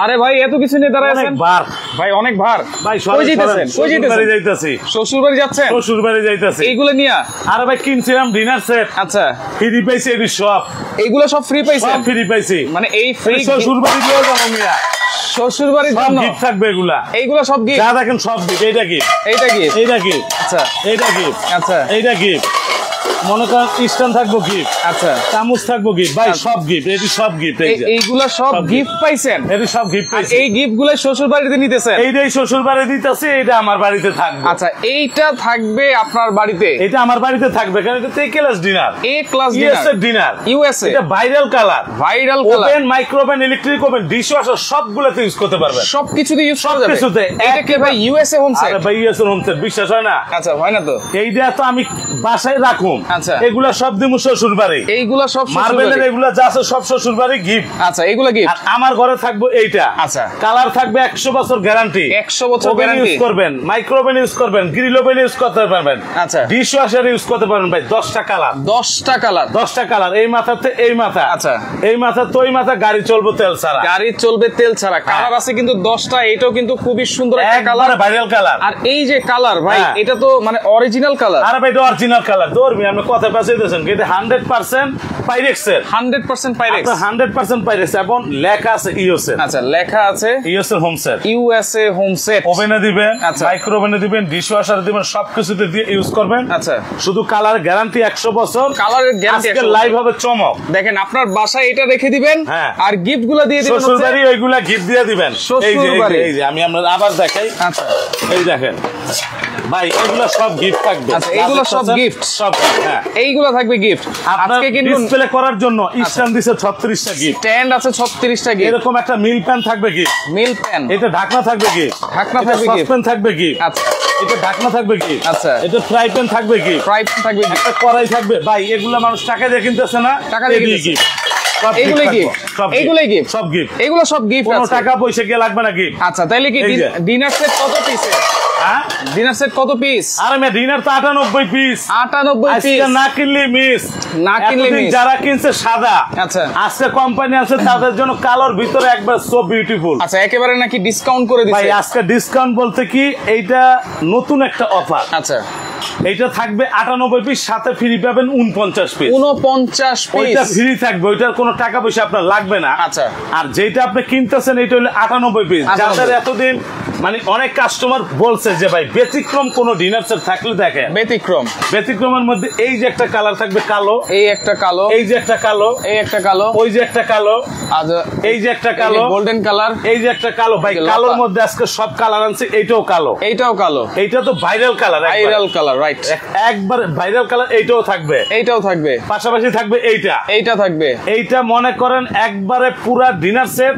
আরে ভাই এত কিছু নিয়ে দাঁড়ায় আছেন ভাই অনেক ভার ভাই কই যাইতেছেন শ্বশুর বাড়ি যাচ্ছেন শ্বশুর বাড়ি যাইতেছি এইগুলো নিয়া আরে ভাই কিনছিলাম ডিনার সেট আচ্ছা ফ্রি পাইছি এই সব এইগুলো সব ফ্রি পাইছেন সব ফ্রি পাইছি মানে এই ফ্রি শ্বশুর বাড়ি দিয়েও যাবো মিয়া শ্বশুর বাড়ির জন্য গিফট থাকবে এগুলা এইগুলো সব গিফট যা দেখেন সব গিফট এইটা গিফট এইটা গিফট আচ্ছা এইটা গিফট আচ্ছা এইটা গিফট মনে করেন স্ট্যান্ড থাকবো গিফট আচ্ছা চামচ থাকবো গিফট ভাই সব গিফট এটি সব গিফট এইগুলো সব গিফট পাইছেন এটি সব গিফট পাইছি এই গিফট গুলো শ্বশুর বাড়িতে নিতেছেন এইটাই শ্বশুর বাড়ি দিতেছি এটা আমার বাড়িতে থাকবে আচ্ছা এইটা থাকবে আপনার বাড়িতে এটা আমার বাড়িতে থাকবে কারণ এটা a class dinner dinner USA এটা viral colour oven micro oven electric oven dishwasher সবগুলোতে ইউজ করতে পারবেন সবকিছুতে ইউজ করা যাবে সবকিছুতে এটা কি ভাই ইউএসএ হোম সেট আরে ভাই ইউএসএ হোম সেট বিশ্বাস হয় না আচ্ছা হয় না তো এইটা তো আমি বাসায় রাখুম আচ্ছা এগুলা সব দিমু শ্বশুর বাড়ি এইগুলা সব মার্বেলের এগুলা যা আছে সব শ্বশুর বাড়ি গিফট আচ্ছা এগুলা গিফট আমার ঘরে থাকবে এইটা আচ্ছা কালার থাকবে 100 বছর গ্যারান্টি 100 বছর গ্যারান্টি ইউজ করবেন মাইক্রোওভেন ইউজ করবেন গ্রিল ওভেন ইউজ করতে পারবেন আচ্ছা ডিশওয়াশার ইউজ করতে পারবেন ভাই 10টা কালার 10টা কালার এই মাথাতে এই মাথা আচ্ছা এই মাথা তো এই মাথা গাড়ি চলবে তেল ছাড়া কালার আছে কিন্তু 10টা এটাও কিন্তু খুবই সুন্দর একটা কালার ভাইরাল কালার আর এই যে কালার ভাই এটা তো মানে অরিজিনাল কালার আরে ভাই এটা অরিজিনাল কালার দৌড়বি আপনি কথা পাচ্ছেন কিন্তু 100% পাইরেক্স এর 100% পাইরেক্স 100% পাইরেক্স এবং লেখা আছে ইউএসএ আচ্ছা লেখা আছে ইউএসএ হোম সেট ওভেনে দিবেন মাইক্রোওভেনে দিবেন ডিশওয়াশারে দিবেন সবকিছুতে দিয়ে ইউজ করবেন আচ্ছা শুধু কালার গ্যারান্টি 100 বছর কালারের গ্যারান্টি আজকে লাইভ হবে চমক দেখেন আপনার বাসায় এটা রেখে দিবেন আর গিফটগুলো দিয়ে দিবেন শ্বশুর বাড়ি ওইগুলা গিফট দিয়ে দিবেন এই যে আমি আপনাদের আবার দেখাই আচ্ছা এই দেখেন ভাই এগুলা সব গিফট থাকবে আচ্ছা এইগুলো সব গিফট সব হ্যাঁ এইগুলো থাকবে গিফট আজকে কিন্তু ডিসপ্লে করার জন্য স্ট্যান্ড দিছে 36টা গিফট স্ট্যান্ড আছে 36টা গিফট এরকম একটা মিল প্যান থাকবে গিফট মিল প্যান এটা ঢাকনা থাকবে গিফট সসপ্যান থাকবে গিফট আচ্ছা এটা ঢাকনা থাকবে গিফট আচ্ছা এটা ফ্রাই প্যান থাকবে গিফট একটা কড়াই থাকবে ভাই এগুলা মানুষ টাকা দিয়ে কিনতেছে না টাকা দিয়ে গিফট এগুলো সব গিফট কোনো টাকা পয়সা কি লাগবে না গিফট আচ্ছা তাইলে কি ডিনার সেট কত পিস ডিনার সেট কত পিস আরে মে ডিনার তো 98 পিস 98 পিস না কিনলে মিস যারা কিনছে সাদা আচ্ছা আজকে কোম্পানি আছে তাদের জন্য কালোর ভিতরে একবার সো বিউটিফুল আচ্ছা একেবারে নাকি ডিসকাউন্ট করে দিছে ভাই আজকে ডিসকাউন্ট বলতে কি এইটা নতুন একটা অফার আচ্ছা এইটা থাকবে 98 পিস সাথে ফ্রি পাবেন 49 পিস 49 পিস ওইটা ফ্রি থাকবে ওইটার কোনো টাকা পয়সা আপনার লাগবে না আচ্া আর যেটা আপনি কিনতেছেন এটা হলো 98 পিস যাদের এতদিন মানে অনেক কাস্টমার বলছে যে ভাই ব্যতিক্রম কোন ডিনার সেট থাকলে দেখেন ব্যতিক্রমের মধ্যে এই যে একটা কালার থাকবে কালো এই একটা কালো এই যে একটা কালো এই একটা কালো ওই যে একটা কালো আজ এই যে একটা কালো গোল্ডেন কালার এই যে একটা কালো ভাই কালোর মধ্যে আজকে সব কালার আনছে এইটাও কালো এইটা তো ভাইরাল কালার রাইট একবার ভাইরাল কালার এইটাও থাকবে পাশাপাশি থাকবে এইটা মনে করেন একবারে পুরা ডিনার সেট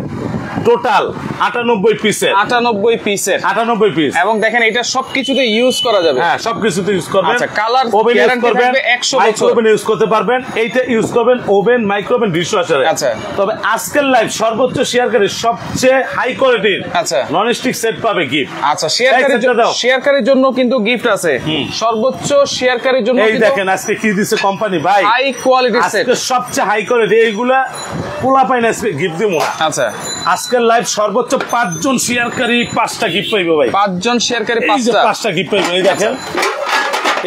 টোটাল 98 পিস এবং দেখেন এটা সবকিছুতে ইউজ করা যাবে হ্যাঁ সবকিছুতে ইউজ করবেন আচ্ছা কালার ওভেন ইউজ করবেন 100 বছর ওভেন ইউজ করতে পারবেন এইটা ইউজ করবেন ওভেন মাইক্রোওভেন ডিশওয়াশারে আচ্ছা তবে আজকের লাইভ সর্বোচ্চ শেয়ারকারী সবচেয়ে হাই কোয়ালিটির আচ্ছা ননস্টিক সেট পাবে গিফট আচ্ছা শেয়ারকারীর জন্য কিন্তু গিফট আছে সর্বোচ্চ শেয়ারকারীর জন্য এই দেখেন আজকে কি দিছে কোম্পানি ভাই হাই কোয়ালিটির সেট আজকে সবচেয়ে হাই কোয়ালিটি এইগুলা পোলা পাইনা আজকে গিফট দিমু আচ্ছা আজকের লাইভ সর্বোচ্চ 5 জন শেয়ারকারী 5টা গিফট পাইবে ভাই 5 জন শেয়ারকারী 5টা গিফট পাইবে এই দেখেন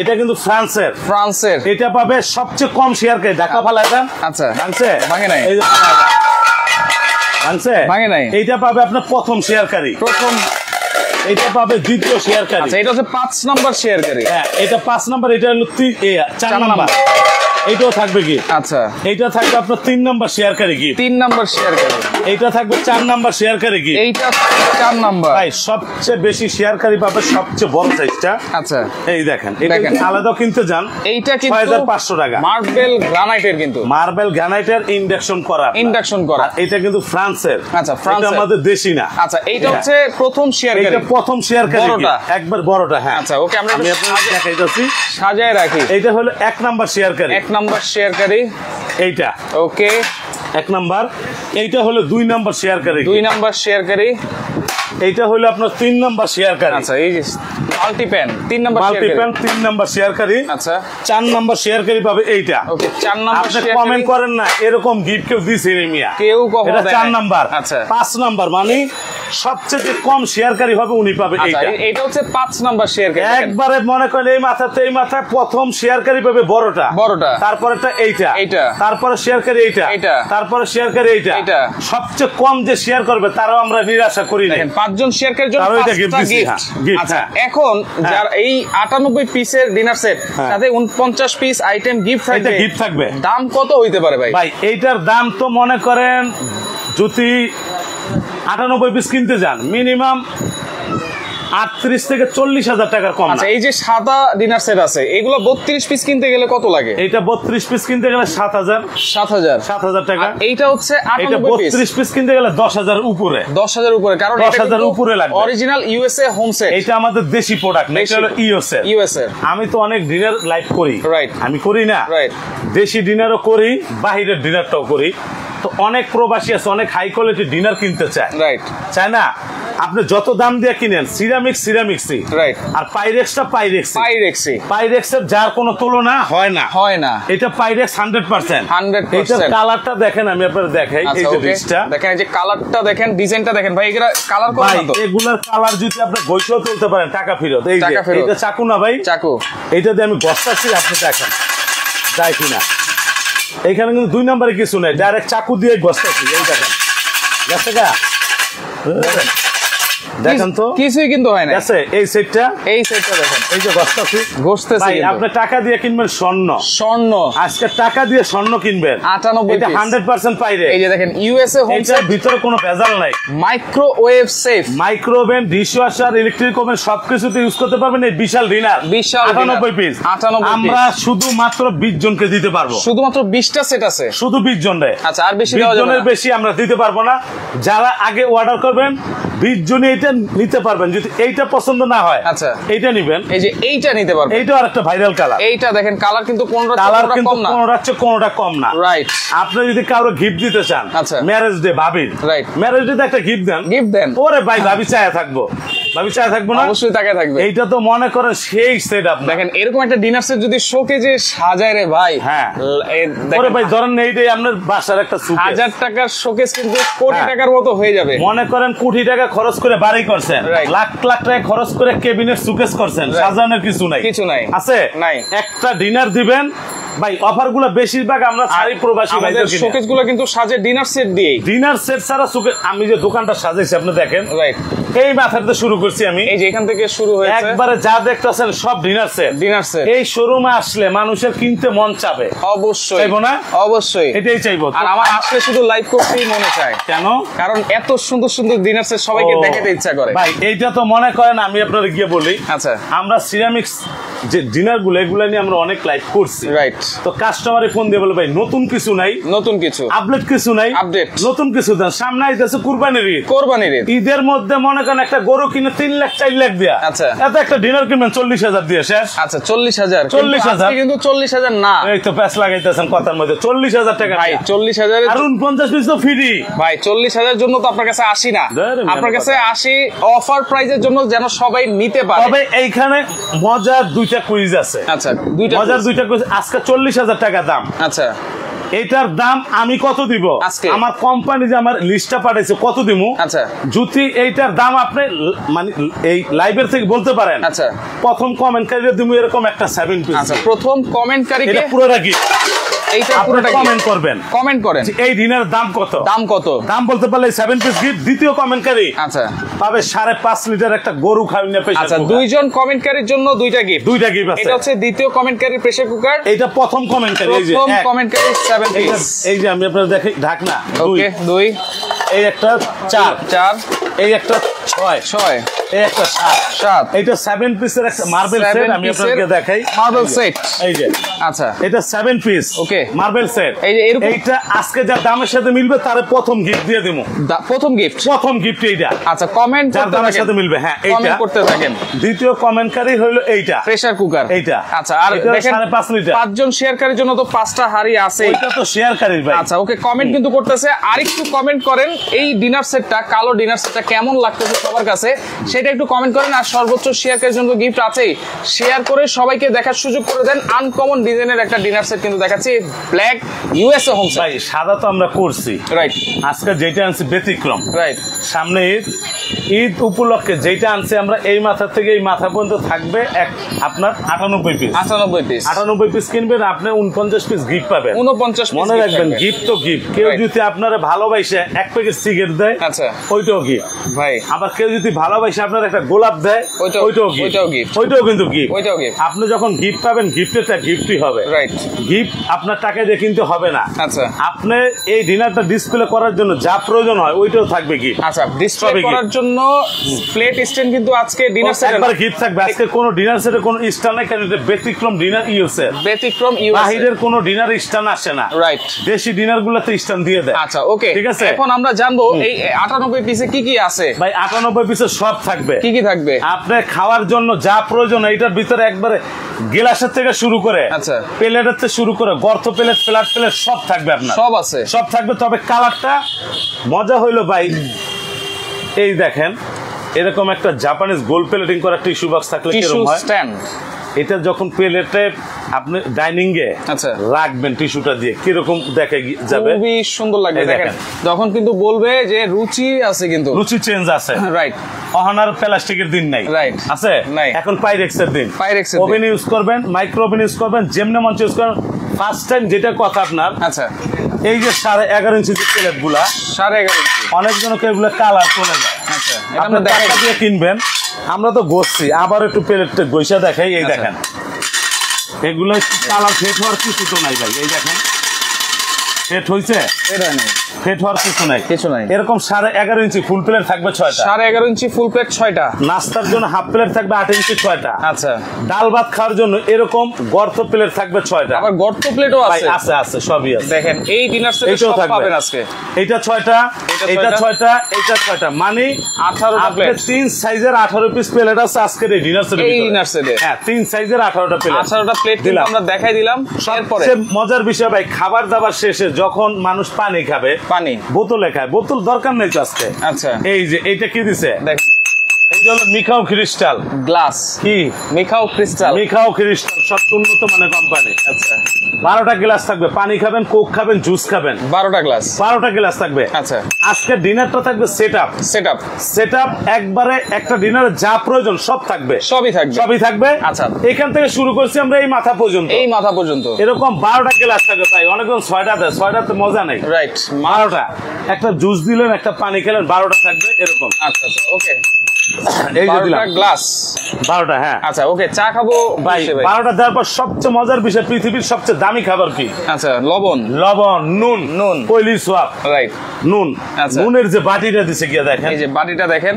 এটা কিন্তু ফ্রান্সের এটা পাবে সবচেয়ে কম শেয়ারকারী ঢাকা ফালায় দেন আচ্ছা ভাঙে নাই ভাঙে নাই এইটা পাবে আপনার প্রথম শেয়ারকারী এটা পাবে দ্বিতীয় শেয়ারকারী আচ্ছা এটা হচ্ছে 5 নাম্বার শেয়ারকারী হ্যাঁ এটা 5 নাম্বার এটা হলো 4 নাম্বার এইটাও থাকবে কি আচ্ছা এইটা থাকবে আপনার 3 নাম্বার শেয়ারকারী কি 3 নাম্বার শেয়ারকারী এইটা থাকবে 4 নাম্বার শেয়ারকারী কি এইটা 4 নাম্বার ভাই সবচেয়ে বেশি শেয়ারকারী পাবে সবচেয়ে বড় সাইজটা আচ্ছা এই দেখেন এটা আলাদা কিনতে যান এইটা কিন্তু 6500 টাকা মার্বেল গ্রানাইটের ইন্ডাকশন করা এটা কিন্তু ফ্রান্সের আচ্ছা এটা আমাদের দেশি না আচ্ছা এইটা হচ্ছে প্রথম শেয়ারকারী এটা প্রথম শেয়ারকারী একবার বড়টা হ্যাঁ আচ্ছা ওকে আমরা দেখাইতাছি সাজায় রাখি এটা হলো 1 নাম্বার শেয়ারকারী এইটা ওকে 1 নাম্বার এইটা হলো 2 নাম্বার শেয়ারকারী এইটা হলো আপনার 3 নাম্বার শেয়ারকারী। আচ্ছা, এই যে মাল্টিপ্যান 3 নাম্বার মাল্টিপ্যান 3 নাম্বার শেয়ারকারী। আচ্ছা, 4 নাম্বার শেয়ারকারী পাবে এইটা। ওকে, 4 নাম্বার আপনি কমেন্ট করেন না এরকম গিফট কেউ দিছে রে মিয়া, কেউ কখনো এটা 4 নাম্বার। আচ্ছা, 5 নাম্বার মানে সবচেয়ে কম শেয়ারকারী হবে উনি পাবে এইটা। এটা হচ্ছে 5 নাম্বার শেয়ারকারী। একবারে মনে করেন এই মাথায় প্রথম শেয়ারকারী পাবে বড়টা, তারপরেটা এইটা, তারপরে শেয়ারকারী এইটা, তারপরে শেয়ারকারী এইটা। সবচেয়ে কম যে শেয়ার করবে তারাও আমরা নিরাশা করি না। 5 জন শেয়ারকারীর জন্য 5টা গিফট। আচ্ছা, এখন যার এই 98 পিসের ডিনার সেট সাথে 49 পিস আইটেম গিফট থাকবে, দাম কত হইতে পারে ভাই? ভাই এইটার দাম তো মনে করেন যদি 98 পিস কিনতে যান মিনিমাম 38 থেকে 40,000 টাকার কম। আচ্ছা, এই যে সাদা ডিনার সেট আছে এগুলো 32 পিস কিনতে গেলে কত লাগে? এটা 32 পিস কিনতে গেলে 7,000 টাকা। এইটা হচ্ছে 32 পিস কিনতে গেলে 10,000 উপরে, 10,000 উপরে, কারণ 10,000 উপরে লাগবে। অরিজিনাল ইউএসএ হোম সেট, এটা আমাদের দেশি প্রোডাক্ট, এটা হলো ইউএসএ। আমি তো অনেক ডিনার লাইভ করি, রাইট? আমি করি না, রাইট? দেশি ডিনারও করি, বাহিরের ডিনারটাও করি। তো অনেক প্রবাসী আছে অনেক হাই কোয়ালিটি ডিনার কিনতে চায়, রাইট? চায় না? আপনি যত দাম দিয়ে কিনেন সিরামিক্সই, রাইট? আর পাইরেক্সের যার কোনো তুলনা হয় না। এটা পাইরেক্স 100%। এটার কালারটা দেখেন, আমি আপনাদের দেখাই। এই যে ডিশটা দেখেন, এই যে কালারটা দেখেন, ডিজাইনটা দেখেন ভাই, এগুলা কালার কত? এগুলার কালার যদি আপনি গইসেও তুলতে পারেন টাকা ফেরত। এই যে এটা চাকু না ভাই, চাকু। এইটা দিয়ে আমি গস্তাছি, আপনি দেখেন যায় কিনা। এইখানে কিন্তু 2 নম্বরে কিছু নেই, ডাইরেক্ট চাকু দিয়ে গস্তাছি। এই দেখেন গেছে গা, দেখেন তো কিছুই কিন্তু হয় না। এই সেটটা দেখেন, এই যে ভাই আপনি টাকা দিয়ে কিনবেন স্বর্ণ, আজকে টাকা দিয়ে স্বর্ণ কিনবেন 98, এটা 100% পাইরে। এই যে দেখেন ইউএসএ হোম সেট, ভিতরে কোনো ভেজাল নাই, microwave safe, micro oven, dishwasher, electric oven সবকিছুতে ইউজ করতে পারবেন। এই বিশাল ডিনার 98 পিস, আমরা শুধুমাত্র 20 জনকে দিতে পারবো। শুধুমাত্র 20টা সেট আছে, শুধু 20 জন রে। আচ্ছা, আর বেশি দেওয়া যাবে না, বেশি আমরা দিতে পারবো না। যারা আগে অর্ডার করবেন 20 জনই এটা নিতে পারবেন। যদি এইটা পছন্দ না হয়, আচ্ছা এইটা নিবেন। এই যে এইটা নিতে পারবেন, এইটা আরেকটা ভাইরাল কালার। এইটা দেখেন কালার কিন্তু কোনটা কম না, রাইট? আপনি যদি কারো গিফট দিতে চান, আচ্ছা ম্যারেজ ডে ভাবির, রাইট? ম্যারেজ ডে একটা গিফট দেন। ওরে ভাই ভাবি চায়া থাকবো না, অবশ্যই তাকে থাকবে। এইটা তো মনে করেন সেই সেট। আপনি দেখেন এরকম একটা ডিনার সেট যদি শোকেজে সাজায় রে ভাই, হ্যাঁ ওরে ভাই ধরেন এইটাই আপনার বাসার একটা সুকেস, 1000 টাকার শোকেস কিন্তু কোটি টাকার মতো হয়ে যাবে। মনে করেন কোটি টাকা খরচ করে বাড়ি করছেন, লাখ টাকা খরচ করে কেবিনেট সুকেস করছেন, সাজানোর কিছু নাই আছে নাই। একটা ডিনার দিবেন ভাই, অফার গুলো বেশিরভাগ আমরা ছাড়ি প্রবাসী ভাইদের। শোকেস গুলো কিন্তু সাজে ডিনার সেট দিয়ে, ডিনার সেট ছাড়া শোকেস। আমি যে দোকানটা সাজাইছি আপনি দেখেন, রাইট? এই মাথাতে শুরু করছি আমি, এই যে এখান থেকে শুরু হয়েছে, একবারে যা দেখতেছেন সব ডিনার সেট। এই শোরুমে আসলে মানুষের কিনতে মন চাবে, অবশ্যই চাইবো না? অবশ্যই এটাই চাইবো। আর আমার আসলে শুধু লাইভ করতেই মনে চায়। কেন? কারণ এত সুন্দর সুন্দর ডিনার সেট সবাইকে দেখাতে ইচ্ছা করে ভাই। এইটা তো মনে করেন আমি আপনাদের গিয়ে বলি, আচ্ছা আমরা সিরামিক্স যে ডিনার গুলো এগুলো নিয়ে আমরা অনেক লাইভ করছি, রাইট? তো কাস্টমারে ফোন দিয়ে বলে ভাই নতুন কিছু নাই, আপডেট কিছু নাই, নতুন কিছু দেন। সামনে আইতেছে কুরবানির ঈদ, ঈদের মধ্যে মনে করেন একটা গরু কিনে 3 লাখ 4 লাখ দিয়া, আচ্ছা এত একটা ডিনার কিনবেন 40,000 দিয়ে শেষ। আচ্ছা 40,000 কিন্তু 40,000 না, এই তো প্যাচ লাগাইতেছেন কথার মধ্যে। 40,000 টাকা ভাই, 40,000 আর 49 পিস তো ফ্রি ভাই। 40,000 জন্য তো আপনার কাছে আসি না, আপনার কাছে আসি অফার প্রাইজের জন্য, যেন সবাই নিতে পারে। তবে এইখানে মজার দুইটা কুইজ আছে। আচ্ছা মজার দুইটা কুইজ। আজকে 40,000 টাকা দাম, আচ্ছা এটার দাম আমি কত দিব? আমার কোম্পানি যে আমার লিস্টটা পাঠাইছে কত দিমু, আচ্ছা যদি এইটার দাম আপনি মানে এই লাইভের থেকে বলতে পারেন, আচ্ছা প্রথম কমেন্টকারীরে দিমু এরকম একটা 7 পিস। আচ্ছা প্রথম কমেন্টকারীকে এটা পুরোটা কি এইটা পুরোটা কমেন্ট করেন এই ডিনার দাম কত, দাম বলতে পারলে 7 পিস গিফট। দ্বিতীয় কমেন্টকারী আচ্ছা পাবে 5.5 লিটার একটা গরু খাওয়াইনা প্রেসার। আচ্ছা দুইজন কমেন্টকারীর জন্য দুইটা গিফট আছে। এটা হচ্ছে দ্বিতীয় কমেন্টকারী প্রেসার কুকার, এটা প্রথম কমেন্টকারী। এই যে প্রথম কমেন্টকারী 7 পিস। এই যে আমি আপনাদের দেখাই ঢাকনা, ওকে 2, এই একটা 4, এই একটা 6, এই একটা 7, এইটা 7 পিসের একটা মার্বেল সেট। আমি আপনাদেরকে দেখাই মার্বেল সেট। এই যে আচ্ছা এটা 7 পিস, ওকে মার্বেল সেট। এই যে এইটা আজকে যা দামের সাথে মিলবে তার প্রথম গিফট দিয়ে দেবো। প্রথম গিফট এইটা। আচ্ছা কমেন্ট যার দামের সাথে মিলবে, হ্যাঁ এইটা করতে থাকেন। দ্বিতীয় কমেন্টকারী হলো এইটা প্রেসার কুকার, এইটা আচ্ছা। আর দেখেন 5.5 লিটার 5 জন শেয়ারকারীর জন্য তো 5টা হাড়ি আছে, এটা তো শেয়ারকারীর ভাই। আচ্ছা ওকে কমেন্ট কিন্তু করতেছে, আরেকটু কমেন্ট করেন এই ডিনার সেটটা, কালো ডিনার সেটটা কেমন লাগতেছে আছে সবার কাছে, সেটা একটু কমেন্ট করেন। আর সর্বোচ্চ শেয়ারের জন্য গিফট আছেই, শেয়ার করে সবাইকে দেখার সুযোগ করে দেন। আনকমন ডিজাইনের একটা ডিনার সেট কিন্তু দেখাচ্ছি, ব্ল্যাক ইউএসএ হোম সেট। ভাই সাদা তো আমরা করছি, রাইট, আজকে যেটা আনছি ব্যতিক্রম, রাইট। সামনে ঈদ, ঈদ উপলক্ষে যেটা আনছি আমরা এই মাথা থেকে এই মাথা পর্যন্ত থাকবে আপনার 98 পিস। 98 পিস কিনবেন আপনি 49 পিস গিফট পাবেন। 49 পিস মনে রাখবেন, গিফট তো গিফট। কেউ যদি আপনারা ভালোবাসে এক প্যাকেট সিগারেট দেয়, আচ্ছা, ওইটাও গিফট ভাই। আবার কেউ যদি ভালোবাসে আপনার একটা গোলাপ দেয়, ওইটাও গিফট, ওইটাও কিন্তু গিফট। আপনি যখন গিফট পাবেন, গিফটেরটা গিফটই হবে, রাইট। গিফট আপনার টাকা দিয়ে কিনতে হবে না। আচ্ছা, আপনি এই ডিনারটা ডিসপ্লে করার জন্য যা প্রয়োজন হয় ওইটাও থাকবে গিফট। আচ্ছা, ডিসপ্লে করার জন্য প্লেট স্ট্যান্ড কিন্তু আজকে ডিনার সেটে একবার গিফট থাকবে। আজকে কোনো ডিনার সেটে কোনো স্ট্যান্ড নাই, কারণ এটা ব্যতিক্রম ডিনার ইউএসএ, ব্যতিক্রম ইউএসএ। বাহিরের কোনো ডিনার স্ট্যান্ড আসে না, রাইট। দেশি ডিনার গুলোতে স্ট্যান্ড দিয়ে দেয়। আচ্ছা, ওকে, ঠিক আছে। এখন আমরা জানবো এই 98 পিসে কি কি আছে। ভাই 98 পিসে সব থাকবে। কি কি থাকবে? আপনি খাওয়ার জন্য যা প্রয়োজন এটার ভিতরে একবারে গ্লাসের থেকে শুরু করে, আচ্ছা, প্লেটের থেকে শুরু করে গর্ত প্লেট, ফ্ল্যাট প্লেট সব থাকবে আপনার, সব আছে, সব থাকবে। তবে কালারটা মজা হইলো ভাই, এই দেখেন এরকম একটা জাপানিজ গোল প্লেটিং করা টিস্যু বক্স থাকলে কিরকম হয়, স্ট্যান্ড। এটা যখন প্লেটে আপনি ডাইনিং এ রাখবেন টিস্যুটা দিয়ে, কিরকম দেখে যাবে, খুবই সুন্দর লাগবে। দেখেন যখন কিন্তু বলবে যে রুচি আছে, কিন্তু রুচি চেঞ্জ আছে, রাইট। অহনার প্লাস্টিকের দিন নাই, রাইট, আছে নাই। এখন পাইরেক্সের দিন, পাইরেক্সের ওভেন ইউজ করবেন, মাইক্রো ওভেন ইউজ করবেন, যেমনি মঞ্চ ইউজ করবেন। ফার্স্ট টাইম যেটা কথা আপনার, আচ্ছা, এই যে 11.5 ইঞ্চি প্লেট গুলা, 11.5 ইঞ্চি, অনেকজনকে এগুলো কালার চলে যায়। আচ্ছা, আপনি টাকা দিয়ে কিনবেন, আমরা তো গোছছি, আবার একটু প্লেটটা গোইসা দেখাই। এই দেখেন এগুলো কালার ফেট হওয়ার কিছু তো নাই ভাই, এই দেখেন ফেট হয়েছে, ফেট হওয়ার কিছু নাই, কিছু নাই। এরকম 11.5 ইঞ্চি ফুল প্লেট থাকবে 6টা, 11.5 ইঞ্চি ফুল প্লেট 6টা। নাস্তার জন্য হাফ প্লেট থাকবে 8 ইঞ্চি 6টা। আচ্ছা, ডাল ভাত খাওয়ার জন্য এরকম গর্ত প্লেট থাকবে 6টা। আবার গর্ত প্লেটও আছে, আছে আছে, সবই আছে। দেখেন এই ডিনার সেটে সব পাবেন আজকে। এটা 6টা, এটা 6টা, এটা 6টা, মানে 18টা প্লেট। 3 সাইজের 18 পিস প্লেট আছে আজকের এই ডিনার সেটে। এই ডিনার সেটে হ্যাঁ 3 সাইজের 18টা প্লেট, 18টা প্লেট কিন্তু আমরা দেখাই দিলাম। এরপরে মজার বিষয় ভাই, খাবার দাবার শেষে যখন মানুষ পানি খাবে, পানি বোতলে খায়, বোতল দরকার নেই তো আজকে। আচ্ছা, এই যে এইটা কি দিছে, দেখ, এই হলো মিখাও ক্রিস্টাল গ্লাস। কি মিখাও ক্রিস্টাল? মিখাও ক্রিস্টাল সব উন্নত মানের কোম্পানি। আচ্ছা, 12টা গ্লাস থাকবে, পানি খাবেন, কোক খাবেন, জুস খাবেন, 12টা গ্লাস থাকবে। আচ্ছা, আজকে ডিনারটা থাকবে সেটআপ একবারে একটা ডিনারে যা প্রয়োজন সব থাকবে, সবই থাকবে। আচ্ছা, এখান থেকে শুরু করছি আমরা এই মাথা পর্যন্ত, এরকম 12টা গ্লাস থাকবে। তাই অনেকজন 6টা দেয়, 6টাতে মজা নেই, রাইট। 12টা, একটা জুস দিলেন, একটা পানি খেলেন, 12টা থাকবে এরকম। আচ্ছা, ওকে, এই যে দিলাম গ্লাস 12টা। হ্যাঁ, আচ্ছা, ওকে, চা খাবো ভাই। 12টা দেওয়ার পর সবচেয়ে মজার বিষয়, পৃথিবীর সবচেয়ে দামি খাবার কি? আচ্ছা, লবণ, নুন, পয়লি সোয়াব, রাইট, নুন। নুনের যে বাটিটা দিছে গিয়া দেখেন, এই যে বাটিটা দেখেন,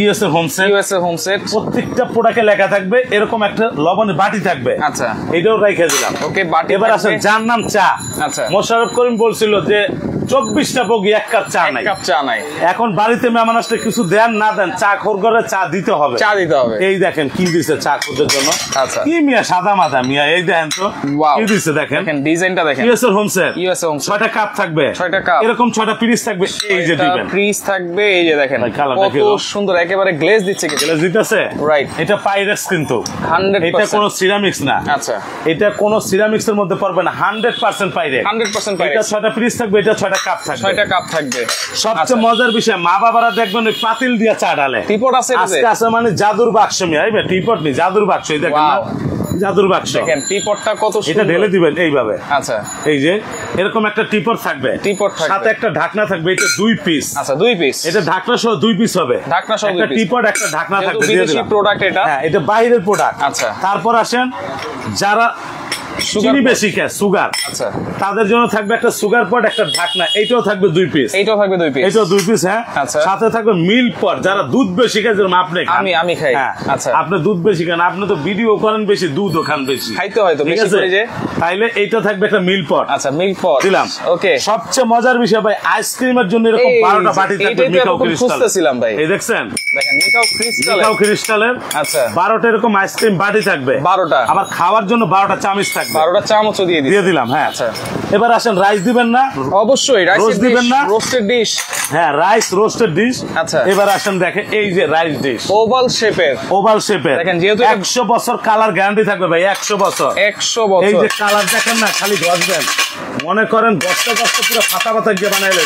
ইউএসএ হোম সেট। প্রত্যেকটা প্রোডাক্টে লেখা থাকবে এরকম একটা লবণের বাটি থাকবে। আচ্ছা, এটাও রেখে দিলাম। ওকে, বাটি। এবার আসেন যার নাম চা। আচ্ছা, মোশাররফ করিম বলছিল যে 24টা বগি 1 কাপ চা নাই। এখন বাড়িতে মেহমান আসলে কিছু দেন না দেন, চা খোর করে চা দিতে হবে। এই দেখেন কি দিছে চা খোরদের জন্য। আচ্ছা, কি মিয়া সাদা মাথা মিয়া, এই দেখেন তো কি দিছে, দেখেন ডিজাইনটা দেখেন। ইউএসএ হোম সেট 6টা কাপ থাকবে, 6টা কাপ, এরকম 6টা পিস থাকবে। এই যে দিবেন পিস থাকবে, এই যে দেখেন কত সুন্দর, একেবারে গ্লেজ দিচ্ছে, গ্লেজ দিতেছে, রাইট। এটা পাইরেক্স কিন্তু 100%, এটা কোনো সিরামিক্স না। আচ্ছা, এটা কোনো সিরামিক্স এর মধ্যে পড়বে না, 100% পাইরেক্স, 100% পাইরেক্স। এটা 6টা পিস থাকবে, এটা 6টা কাপ থাকবে, 6টা কাপ থাকবে। সবচেয়ে মজার বিষয়, মা বাবারা দেখবেন ওই পাতিল দিয়া চা ঢালে, টিপট আছে, আজকে আছে মানে জাদুর বাক্স মিয়া, এই টিপট নেই, জাদুর বাক্স। এই দেখেন জাদুর বাক্স, দেখেন টিপটটা কত সুন্দর, এটা ঢেলে দিবেন এইভাবে। আচ্ছা, এই যে এরকম একটা টিপট থাকবে, সাথে একটা ঢাকনা থাকবে, এটা 2 পিস। আচ্ছা, 2 পিস, এটা ঢাকনা সহ 2 পিস হবে, ঢাকনা সহ একটা টিপট, একটা ঢাকনা থাকবে। বিদেশি প্রোডাক্ট এটা, হ্যাঁ, এটা বাইরের প্রোডাক্ট। আচ্ছা, তারপর আসেন যারা চিনি বেশি খায়, সুগার, আচ্ছা, তাদের জন্য থাকবে একটা সুগার পট, একটা ঢাকনা, এইটাও থাকবে 2 পিস, এইটাও থাকবে 2 পিস, এইটাও 2 পিস। হ্যাঁ, আচ্ছা, সাথে থাকবে মিল্ক পট, যারা দুধ বেশি খায়, যেরকম আপনি খান, আমি খাই। আচ্ছা, আপনি দুধ বেশি খান, আপনি তো ভিডিও করেন বেশি, দুধও খান বেশি, খাইতে হয় তো বেশি করে, যে তাইলে এইটা থাকবে একটা মিল্ক পট। আচ্ছা, মিল্ক পট দিলাম। ওকে, সবচেয়ে মজার বিষয় ভাই, আইসক্রিমের জন্য এরকম 12টা বাটি থাকবে, মিকাও ক্রিস্টাল। ভাই এই দেখছেন, দেখেন মিকাও ক্রিস্টালের। আচ্ছা, 12টা এরকম আইসক্রিম বাটি থাকবে, 12টা। আবার খাওয়ার জন্য 12টা চামচ থাকবে। থাকবে। 12টা চামচও দিয়ে দিলাম। হ্যাঁ, আচ্ছা এবার আসেন রাইস দিবেন না? অবশ্যই রাইস দিবেন না? Roasted dish. হ্যাঁ, রাইস রোস্টেড ডিশ। আচ্ছা, এবার আসেন দেখেন এই যে রাইস ডিশ ওভাল শেপের। দেখেন যেহেতু 100 বছর কালার গ্যারান্টি থাকবে ভাই, 100 বছর। 100 বছর। এই যে কালার দেখেন না, খালি ঘষবেন, মনে করেন গস্তে পুরো ফাটা ফাটা গিয়ে বানাইলে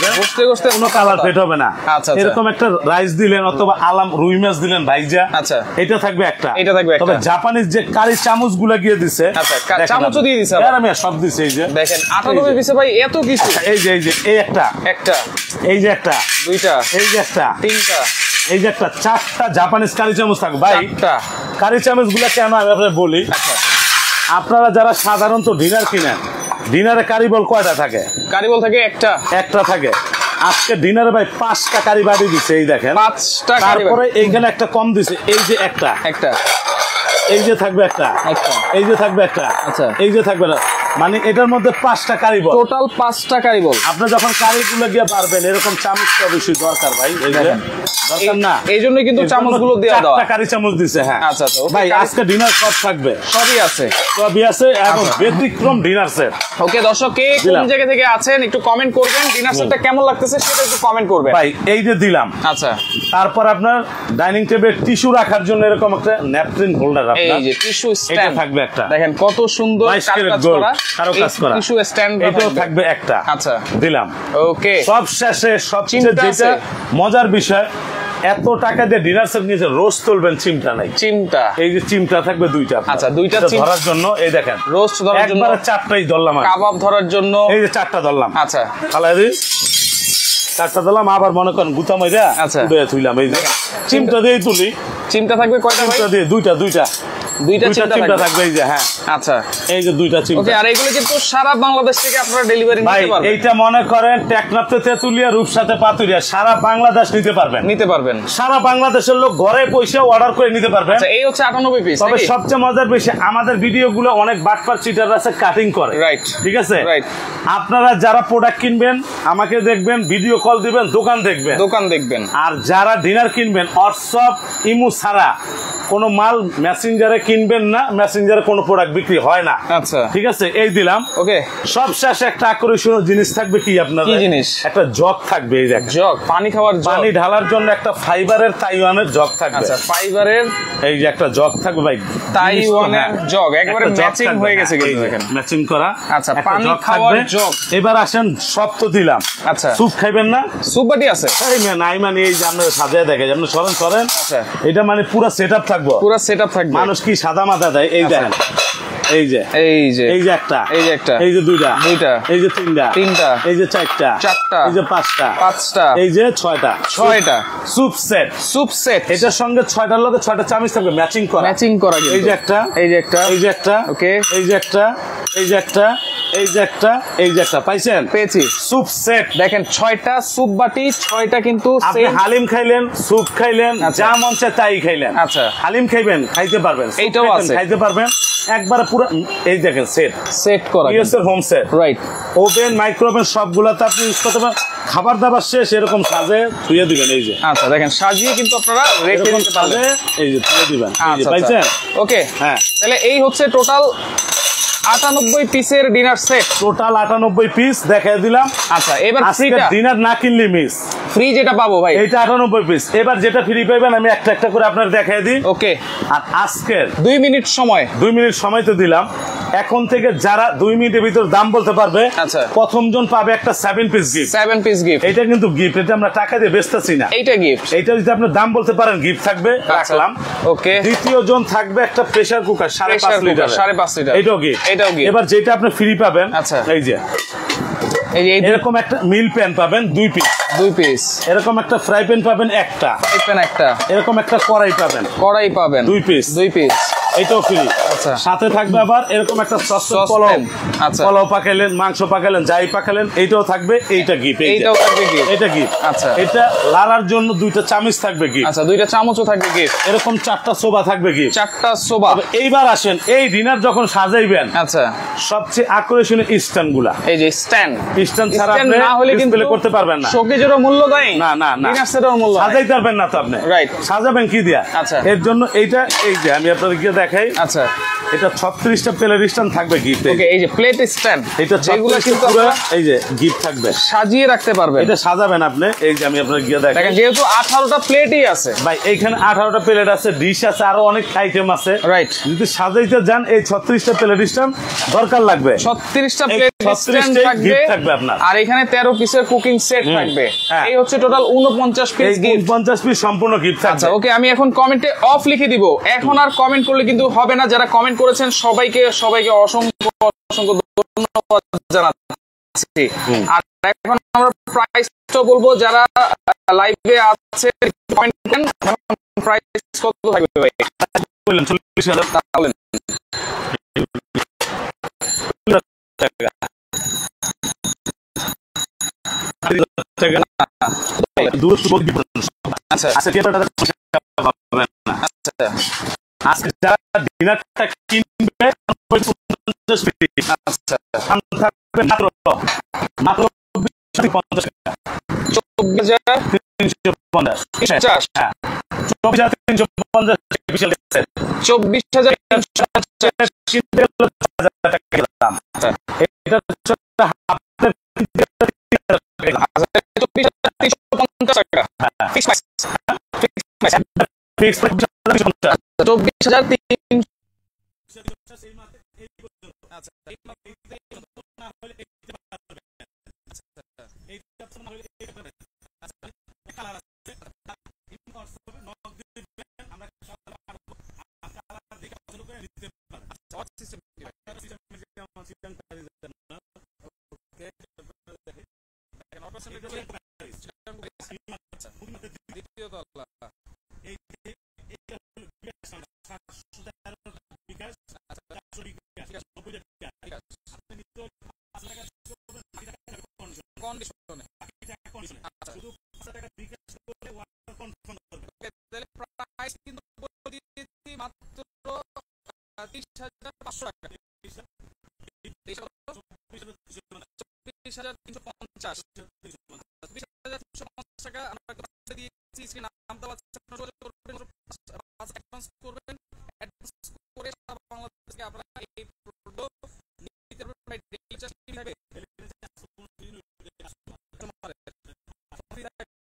গোস্তে কোনো কালার ফেট হবে না। আচ্ছা, এরকম একটা রাইস দিলেন অথবা আলাম রুই মাছ দিলেন ভাইজা। আচ্ছা, এটা থাকবে একটা। তবে জাপানিজ যে কারি চামচ গুলা গিয়ে দিছে, চামচও দিয়ে দিছে, আমি সব দিছে। এই যে দেখেন 98 পিসে ভাই এত কিছু। এই যে এই একটা, এই যে একটা, দুইটা, এই যে একটা, তিনটা, এই যে একটা, 4টা জাপানিজ কারি চামচ থাকবে ভাই। কারি চামচ গুলা কেন আমি আপনাদের বলি, আপনারা যারা সাধারণত ডিনার কিনেন, ডিনারে কারি বল কয়টা থাকে? কারি বল থাকে একটা থাকে। আজকে ডিনারে ভাই 5টা কারি বাড়ি দিছে, এই দেখেন 5টা। তারপরে এইখানে একটা কম দিছে, এই যে একটা, এই যে থাকবে একটা, এই যে থাকবে একটা, আচ্ছা এই যে থাকবে না, মানে এটার মধ্যে 5টা কারি বল, টোটাল 5টা কারি বল। আপনি যখন কারিগুলো গিয়ে পারবেন, এরকম চামচটা অবশ্যই দরকার ভাই। এই যে দরকার না, এই জন্যই কিন্তু চামচগুলো দেওয়া। 4টা কারি চামচ দিছে। হ্যাঁ, আচ্ছা তো ভাই আজকে ডিনার সব থাকবে, সবই আছে, এবং ব্যতিক্রম ডিনার সেট। ওকে দর্শক, কে কোন জায়গা থেকে আছেন একটু কমেন্ট করবেন, ডিনার সেটটা কেমন লাগতেছে সেটা একটু কমেন্ট করবেন ভাই। এই যে দিলাম, আচ্ছা, তারপর আপনার ডাইনিং টেবিলে টিস্যু রাখার জন্য এরকম একটা ন্যাপকিন হোল্ডার, এই যে টিস্যু স্ট্যান্ড থাকবে একটা, দেখেন কত সুন্দর কাজ করা টিস্যু স্ট্যান্ড, এটাও থাকবে একটা। আচ্ছা দিলাম। ওকে, সব শেষে সবচেয়ে যেটা মজার বিষয়, এত টাকা দিয়ে ডিনার সেট নিয়েছে, রোস্ট তুলবেন, চিমটা নাই। চিমটা, এই যে চিমটা থাকবে 2টা। আচ্ছা, 2টা ধরার জন্য। এই দেখেন রোস্ট ধরার জন্য একবারে 4টাই ধরলাম, কাবাব ধরার জন্য এই যে 4টা ধরলাম। আচ্ছা, খালাদি 4টা ধরলাম, আবার মনে করেন গুতা মাইরা তুইলাম। এই যে চিমটা দিয়ে তুলি, চিমটা থাকবে কয়টা? চিমটা দিয়ে দুইটা চিমটা থাকবে। এই যে হ্যাঁ, আচ্ছা এই যে 2টা চিমটা। ওকে, আর এগুলো কিন্তু সারা বাংলাদেশ থেকে আপনারা ডেলিভারি নিতে পারবেন। এইটা মনে করেন টেকনাফতে তেতুলিয়া, রূপসাতে পাতুরিয়া, সারা বাংলাদেশ নিতে পারবেন। সারা বাংলাদেশের লোক ঘরে পয়সা অর্ডার করে নিতে পারবেন। আচ্ছা, এই হচ্ছে 98 পিস। তবে সবচেয়ে মজার বিষয়, আমাদের ভিডিওগুলো অনেক বাটপার চিটার আছে, কাটিং করে। রাইট, ঠিক আছে। রাইট, আপনারা যারা প্রোডাক্ট কিনবেন আমাকে দেখবেন, ভিডিও কল দিবেন, দোকান দেখবেন। আর যারা ডিনার কিনবেন, হোয়াটসঅ্যাপ ইমো ছাড়া কোনো মাল মেসেঞ্জারে কিনবেন না, মেসেঞ্জারে কোনো প্রোডাক্ট বিক্রি হয় না। আচ্ছা, ঠিক আছে। এই দিলাম। ওকে, সব শেষে একটা আকর্ষণীয় জিনিস থাকবে। কি আপনার কি জিনিস? একটা জগ থাকবে। এই দেখেন জগ, পানি খাওয়ার জগ, পানি ঢালার জন্য একটা ফাইবারের তাইওয়ানের জগ থাকবে। আচ্ছা, ফাইবারের এই যে একটা জগ থাকবে ভাই, তাইওয়ানের জগ, একবারে ম্যাচিং হয়ে গেছে কিন্তু দেখেন, ম্যাচিং করা। আচ্ছা, পানি খাওয়ার জগ। এবার আসেন, সব তো দিলাম। আচ্ছা, স্যুপ খাইবেন না? স্যুপ বাটি আছে? নাই, মানে এই যে আপনারা সাজায় দেখে, আপনি সরেন। আচ্ছা, এটা মানে পুরো সেটআপ থাকবে, মানুষ কি সাদা মাথা দেয়। এই দেখেন, এই যে একটা, এই যে দুইটা, এই যে তিনটা, এই যে চারটা, এই যে পাঁচটা, এই যে ছয়টা স্যুপ সেট। এটার সঙ্গে 6টার লগে 6টা চামচ থাকবে, ম্যাচিং করা। এই যে একটা, এই যে একটা, ওকে, এই যে একটা, এই যে একটা, এই যে একটা, এই যে একটা, পাইছেন? পেয়েছি। স্যুপ সেট দেখেন, 6টা স্যুপ বাটি, 6টা কিন্তু হালিম খাইলেন, স্যুপ খাইলেন, যা মন চায় তাই খাইলেন। আচ্ছা, হালিম খাইবেন, খাইতে পারবেন, এইটাও আছে, খাইতে পারবেন একবারে পুরো। এই দেখেন সেট করা, ইউএসএর home set. Right, oven, micro oven সবগুলাতে আপনি ইউজ করতে পারেন। খাবার দাবার শেষ এরকম সাজে ধুয়ে দিবেন। এই যে আচ্ছা, দেখেন সাজিয়ে কিন্তু আপনারা রেখে দিতে পারবেন। এই যে ধুয়ে দিবেন। পাইছেন? ওকে, হ্যাঁ, তাহলে এই হচ্ছে টোটাল 98 পিসের ডিনার সেট। টোটাল 98 পিস দেখাই দিলাম। আচ্ছা, এবার ফ্রিটা, ডিনার না কিনলে মিস ফ্রি যেটা পাবো ভাই, এটা 98 পিস। এবার যেটা ফ্রি পাবেন আমি একটা করে আপনার দেখাই দিই। ওকে, আর আজকের 2 মিনিট সময় তো দিলাম। এখন থেকে যারা 2 মিনিটের ভিতর দাম বলতে পারবে, আচ্ছা, প্রথম জন পাবে একটা 7 পিস গিফট। এটা কিন্তু গিফট, এটা আমরা টাকা দিয়ে বেচতেছি না, এটা গিফট। এটা যদি আপনি দাম বলতে পারেন, গিফট থাকবে, রাখলাম। ওকে, দ্বিতীয় জন থাকবে একটা প্রেসার কুকার 5.5 লিটার, এটাও গিফট। এবার যেটা আপনি ফ্রি পাবেন, আচ্ছা, এই যে এরকম একটা মিল প্যান পাবেন 2 পিস, এরকম একটা ফ্রাই প্যান পাবেন একটা, এরকম একটা কড়াই পাবেন 2 পিস, এটাও ফ্রি। আচ্ছা, সাথে থাকবে আবার এরকম একটা পোলাও, আচ্ছা, পোলাও পাকাইলেন, মাংস পাকাইলেন, যাই পাকাইলেন, এইটাও থাকবে। এইটা গিফট, এটা গিফট। আচ্ছা, এটা লাড়ার জন্য 2টা চামচ থাকবে গিফট। আচ্ছা, 2টা চামচও থাকবে গিফট। এরকম 4টা সোবা থাকবে গিফট, 4টা সোবা। এইবার আসেন, এই ডিনার যখন সাজাইবেন, আচ্ছা, সবচেয়ে আকর্ষণীয় স্ট্যান্ড গুলা, এই যে স্ট্যান্ড ছাড়া আপনি না হলে কিন্তু করতে পারবেন না। শোকেজেরও মূল্য দেয় না, ডিনার সেটেরও মূল্য সাজাইতে পারবেন না তো আপনি। রাইট, সাজাবেন কি দিয়া? আচ্ছা, এর জন্য এইটা, এই যে আমি আপনাদেরকে দেখাই। আচ্ছা, এটা 36টা প্লেট স্ট্যান্ড থাকবে গিফট। ওকে, এই যে প্লেট স্ট্যান্ড, এটা যেগুলো কিন্তু এই যে গিফট থাকবে, সাজিয়ে রাখতে পারবেন। এটা সাজাবেন আপনি। এই যে আমি আপনাকে গিয়ে দেখেন, যেহেতু 18টা প্লেটই আছে ভাই, এইখানে 18টা প্লেট আছে, ডিশ আছে, আরো অনেক আইটেম আছে। রাইট, যদি সাজাইতে যান এই 36টা প্লেট স্ট্যান্ড দরকার লাগবে। 36টা প্লেট স্ট্যান্ড থাকবে আপনার, আর এখানে 13 পিসের কুকিং সেট থাকবে। এই হচ্ছে টোটাল 49 পিস গিফট, 49 পিস সম্পূর্ণ গিফট থাকবে। আচ্ছা ওকে, আমি এখন কমেন্টে অফ লিখে দিব। এখন আর কমেন্ট করলে কিন্তু হবে না। যারা কমেন্ট করেছেন সবাইকে অসংখ্য অসংখ্য ধন্যবাদ জানাচ্ছি। আর এখন আমরা প্রাইসটা বলবো, যারা লাইভে আছে কমেন্ট করেন। প্রাইস কত থাকবে ভাই? বললেন 40,000 বলেন। আচ্ছা আচ্ছা, আজকে যারা ডিনারটা কিনবে মাত্র 24,350 টাকা, 24,350, করবেন